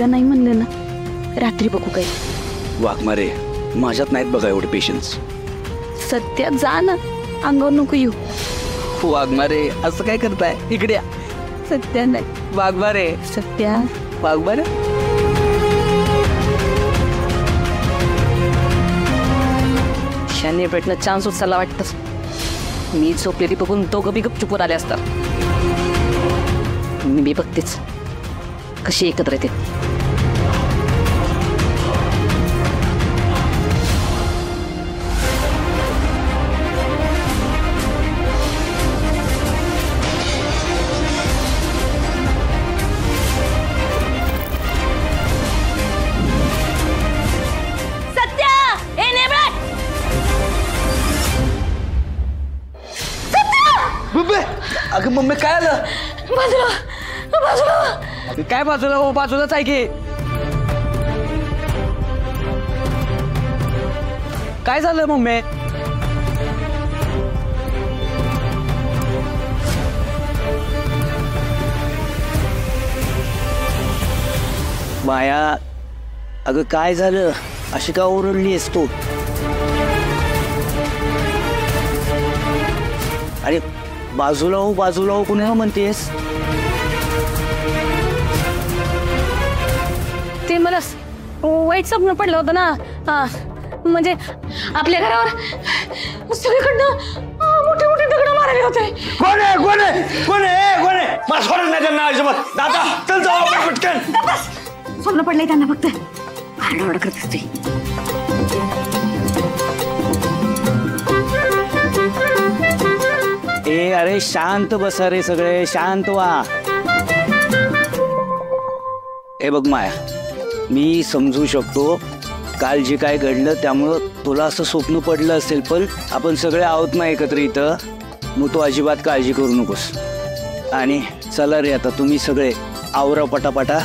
नाही म्हणलं ना रात्री बघू काय. वाघमारे माझ्यात नाहीत बघा एवढे पेशन्स. सत्या जा ना, अंगावर नको येऊ. वाघमारे असं काय करताय, इकडे या. सत्या नाही. वाघमारे. सत्या. वाघमारे. शाने भेटणं चान्स उचलला वाटतं. मी झोपलेली बघून दोघं बी गपचुपूर आले असतात. मी बघतेच कशी एकत्र येते. अगं मम्मी काय आलं. बाजूला बाजूला. काय बाजूला हो, बाजूलाच आहे की. काय झालं मम्मी. माया अगं काय झालं, अशी का ओरडलीस तू. अरे बाजूला हो कुणा म्हणतेस. ते मला वाईट स्वप्न पडलं होतं ना. म्हणजे आपल्या घरावर सगळीकडनं मोठे मोठे दगड मारले होते. कोण आहे कोण आहे कोण आहे कोण आहे. मला सोडत नाही त्यांना अजिबात. दादा चल जाऊ आपण पटकन. स्वप्न पडलंय त्यांना फक्त. आरडाओरडा करत असते. ए अरे शांत बसा रे, सगळे शांत व्हा. हे बघ माया, मी समजू शकतो काल जे काय घडलं त्यामुळं तुला असं स्वप्न पडलं असेल, पण आपण सगळे आहोत ना एकत्र इथं. मग तू अजिबात काळजी करू नकोस. आणि चला रे आता तुम्ही सगळे आवरा पटापटा.